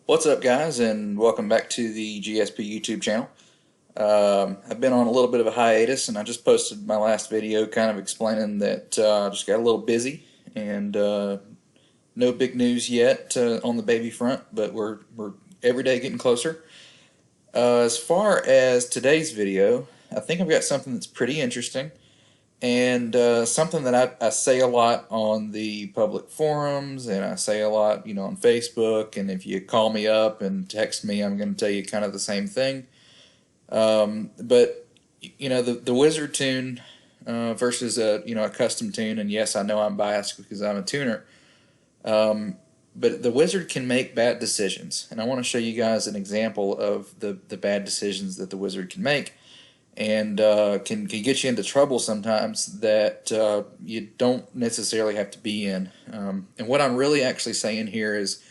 What's up, guys, and welcome back to the GSP YouTube channel. I've been on a little bit of a hiatus, and I just posted my last video kind of explaining that I just got a little busy, and no big news yet on the baby front, but we're every day getting closer. As far as today's video, I think I've got something that's pretty interesting, and something that I say a lot on the public forums, and I say a lot, on Facebook, and if you call me up and text me, I'm going to tell you kind of the same thing. But the Wizard tune versus a custom tune, and yes, I know I'm biased because I'm a tuner. But the Wizard can make bad decisions, and I want to show you guys an example of the bad decisions that the Wizard can make, and can get you into trouble sometimes that you don't necessarily have to be in. And what I'm really actually saying here is,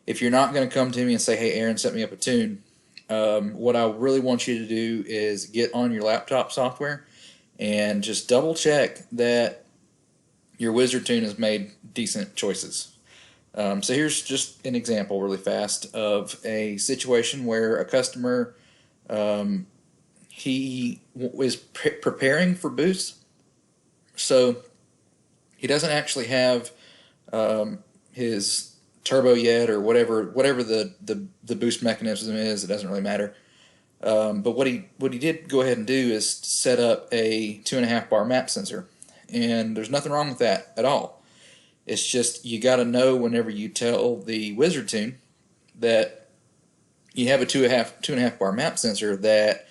if you're not going to come to me and say, "Hey, Aaron, set me up a tune," what I really want you to do is get on your laptop software and just double check that your Wizard tune has made decent choices. So here's just an example really fast of a situation where a customer he is preparing for boost, so he doesn't actually have his turbo yet, or whatever the boost mechanism is. It doesn't really matter. But what he did go ahead and do is set up a 2.5 bar map sensor, and there's nothing wrong with that at all. It's just you got to know whenever you tell the Wizard tune that you have a 2.5 bar map sensor, that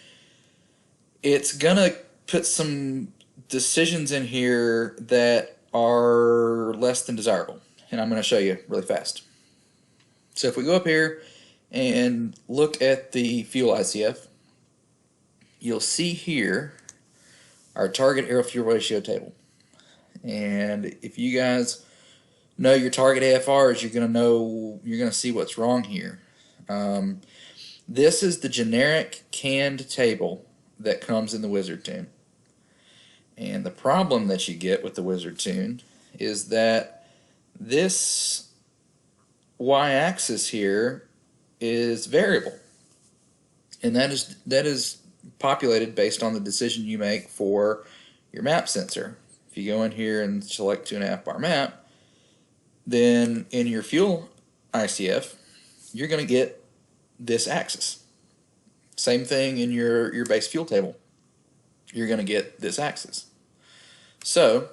it's gonna put some decisions in here that are less than desirable, and I'm going to show you really fast. So if we go up here and look at the fuel ICF, you'll see here our target air-fuel ratio table. And if you guys know your target AFRs, you're going to see what's wrong here. This is the generic canned table that comes in the Wizard tune. And the problem that you get with the Wizard tune is that this y-axis here is variable, and that is populated based on the decision you make for your map sensor. If you go in here and select 2.5 bar map, then in your fuel ICF you're going to get this axis. Same thing in your base fuel table. You're going to get this axis. So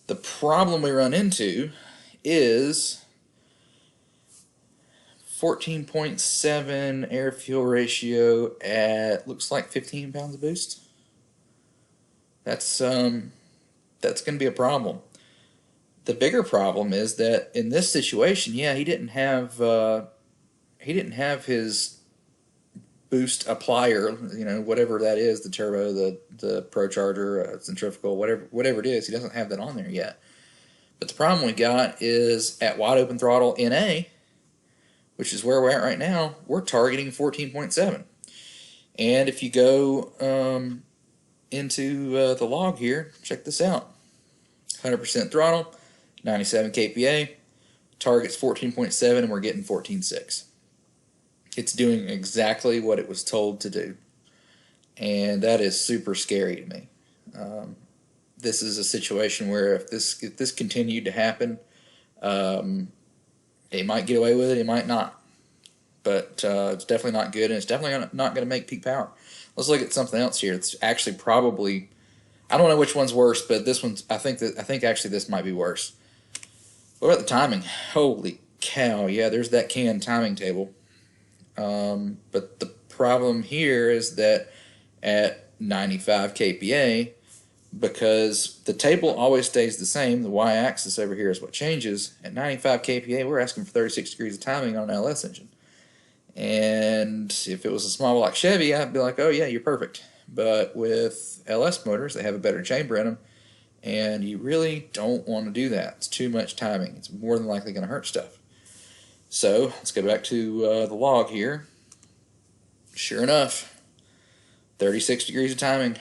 the problem we run into is 14.7 air-fuel ratio at, looks like 15 pounds of boost. That's going to be a problem. The bigger problem is that in this situation, yeah, he didn't have his boost applier, whatever that is, the turbo, the pro charger, centrifugal, whatever it is. He doesn't have that on there yet. But the problem we got is at wide open throttle NA, which is where we're at right now, we're targeting 14.7. And if you go into the log here, check this out. 100% throttle, 97 kPa, target's 14.7, and we're getting 14.6. It's doing exactly what it was told to do, and that is super scary to me. This is a situation where if this continued to happen, it might get away with it, it might not. But it's definitely not good, and it's definitely not going to make peak power. Let's look at something else here. It's actually probably, I don't know which one's worse, but this one's, I think actually this might be worse. What about the timing? Holy cow! Yeah, there's that canned timing table. But the problem here is that at 95 kPa, because the table always stays the same, the y-axis over here is what changes. At 95 kPa, we're asking for 36 degrees of timing on an LS engine. And if it was a small block Chevy, I'd be like, oh yeah, you're perfect. But with LS motors, they have a better chamber in them, and you really don't want to do that. It's too much timing. It's more than likely going to hurt stuff. So let's go back to the log here. Sure enough, 36 degrees of timing,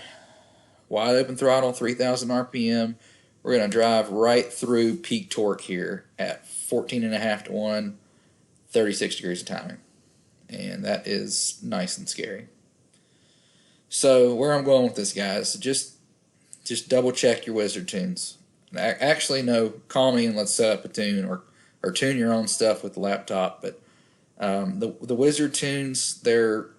wide open throttle, 3,000 RPM. We're going to drive right through peak torque here at 14.5 to 1, 36 degrees of timing. And that is nice and scary. So where I'm going with this, guys, just double check your wizard tunes. Actually, no, call me and let's set up a tune, or tune your own stuff with the laptop. But the wizard tunes, they're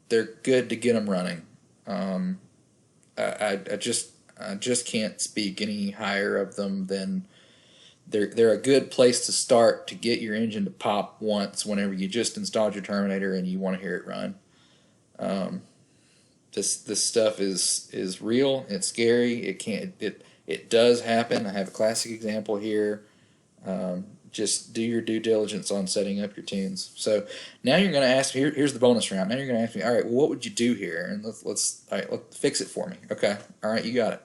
good to get them running. I just can't speak any higher of them than they're a good place to start to get your engine to pop once whenever you just installed your Terminator and you want to hear it run. This stuff is real. It's scary. It does happen. I have a classic example here. Just do your due diligence on setting up your tunes. So now you're going to ask me. Here's the bonus round. Now you're going to ask me. All right, well, what would you do here? And let's fix it for me. Okay. All right, you got it.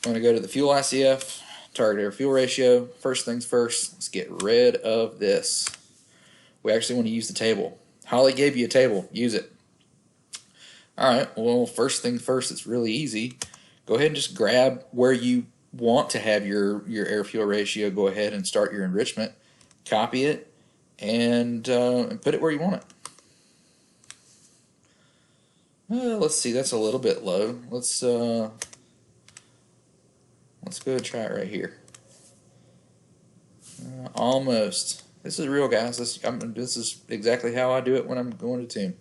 I'm going to go to the fuel ICF, target air fuel ratio. First things first. Let's get rid of this. We actually want to use the table. Holley gave you a table. Use it. All right, well, first thing first, it's really easy. Go ahead and just grab where you want to have your air-fuel ratio. Go ahead and start your enrichment. Copy it, and put it where you want it. Let's see, that's a little bit low. Let's go ahead and try it right here. Almost. This is real, guys. This is exactly how I do it when I'm going to tune.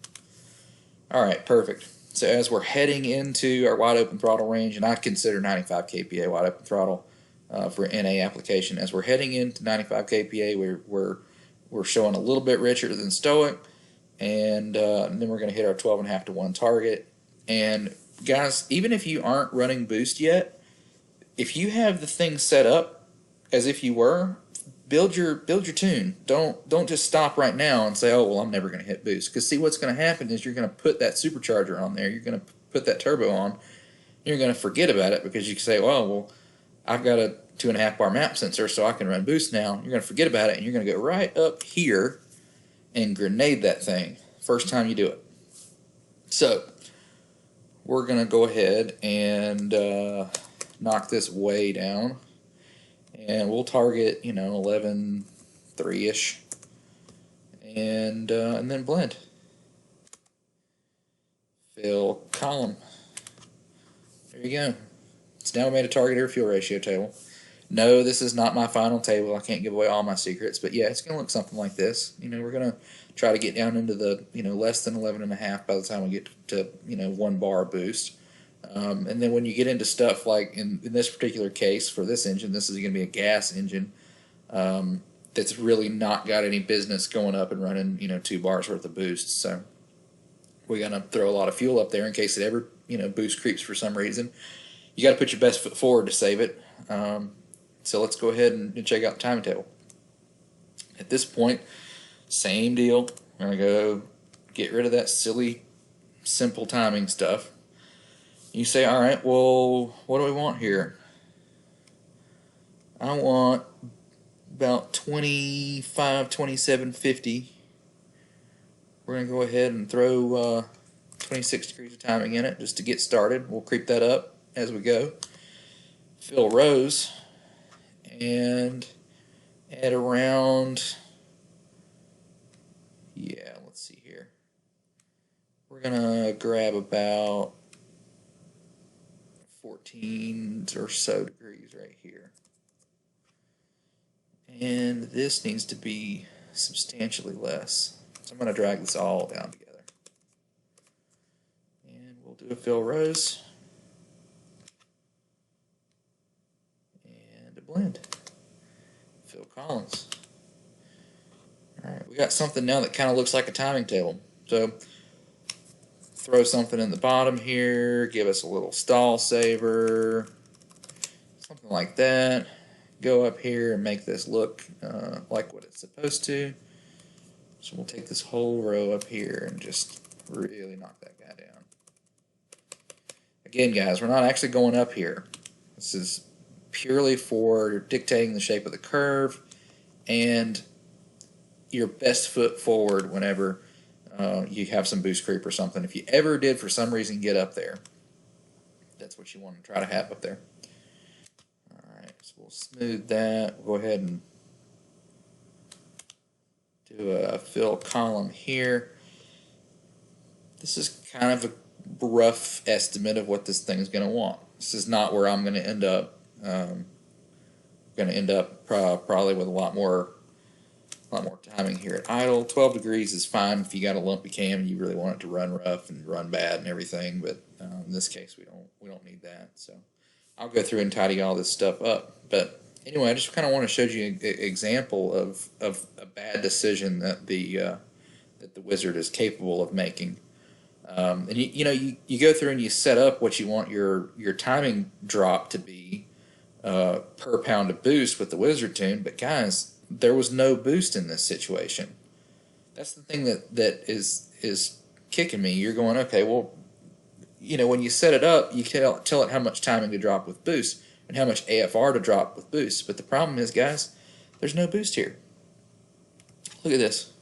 Alright, perfect. So as we're heading into our wide open throttle range, and I consider 95 kPa wide open throttle for NA application, as we're heading into 95 kPa, we're showing a little bit richer than Stoic, and then we're going to hit our 12.5 to 1 target. And guys, even if you aren't running boost yet, if you have the thing set up as if you were, build your tune. Don't just stop right now and say, oh, well, I'm never going to hit boost. Because see, what's going to happen is you're going to put that supercharger on there. You're going to put that turbo on. You're going to forget about it because you can say, well, I've got a 2.5 bar map sensor, so I can run boost now. You're going to forget about it, and you're going to go right up here and grenade that thing first time you do it. So we're going to go ahead and knock this way down. And we'll target, 11.3-ish, and then blend. Fill column. There you go. So now we made a target air fuel ratio table. No, this is not my final table. I can't give away all my secrets, but yeah, it's going to look something like this. We're going to try to get down into the less than 11.5 by the time we get to 1 bar boost. And then when you get into stuff like in this particular case for this engine, this is going to be a gas engine that's really not got any business going up and running 2 bars worth of boost. So we're going to throw a lot of fuel up there in case it ever boost creeps for some reason. You got to put your best foot forward to save it. So let's go ahead and check out the timing table. At this point, same deal. We're going to go get rid of that silly, simple timing stuff. You say, all right, well, what do we want here? I want about 25, 27.50. We're going to go ahead and throw 26 degrees of timing in it just to get started. We'll creep that up as we go. Fill rows and at around, let's see here. We're going to grab about 14 or so degrees right here. And this needs to be substantially less. So I'm going to drag this all down together. And we'll do a fill rows. And a blend. Fill columns. Alright, we got something now that kind of looks like a timing table. So throw something in the bottom here, give us a little stall saver, something like that. Go up here and make this look like what it's supposed to. So we'll take this whole row up here and just really knock that guy down. Again, guys, we're not actually going up here. This is purely for dictating the shape of the curve and your best foot forward whenever you have some boost creep or something. If you ever did for some reason get up there, that's what you want to try to have up there. Alright, so we'll smooth that. We'll go ahead and do do a fill column here. This is kind of a rough estimate of what this thing is going to want. This is not where I'm going to end up. Probably with a lot more timing here at idle. 12 degrees is fine if you got a lumpy cam and you really want it to run rough and run bad and everything. But in this case, we don't need that. So I'll go through and tidy all this stuff up. But anyway, I just kind of want to show you an example of a bad decision that the wizard is capable of making. And you go through and you set up what you want your timing drop to be per pound of boost with the wizard tune, but guys, there was no boost in this situation. That's the thing that is kicking me. You're going, okay, well, when you set it up, you tell it how much timing to drop with boost and how much AFR to drop with boost. But the problem is, guys, there's no boost here. Look at this.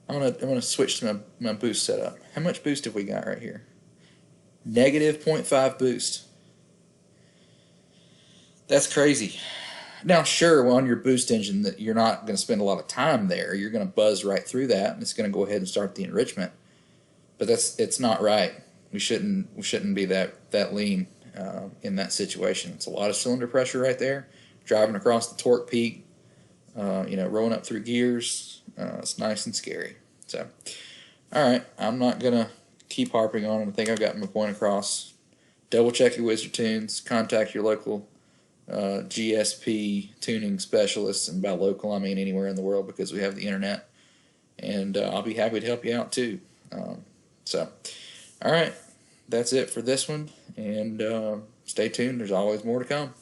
I'm gonna switch to my boost setup. How much boost have we got right here? Negative 0.5 boost. That's crazy. Now, sure, on your boost engine, that you're not going to spend a lot of time there. You're going to buzz right through that, and it's going to go ahead and start the enrichment. But it's not right. We shouldn't be that lean in that situation. It's a lot of cylinder pressure right there, driving across the torque peak. Rolling up through gears. It's nice and scary. So, all right, I'm not gonna keep harping on it. I think I've gotten my point across. Double check your wizard tunes. Contact your local GSP tuning specialists, and by local I mean anywhere in the world because we have the internet, and I'll be happy to help you out too. All right, that's it for this one, and stay tuned. There's always more to come.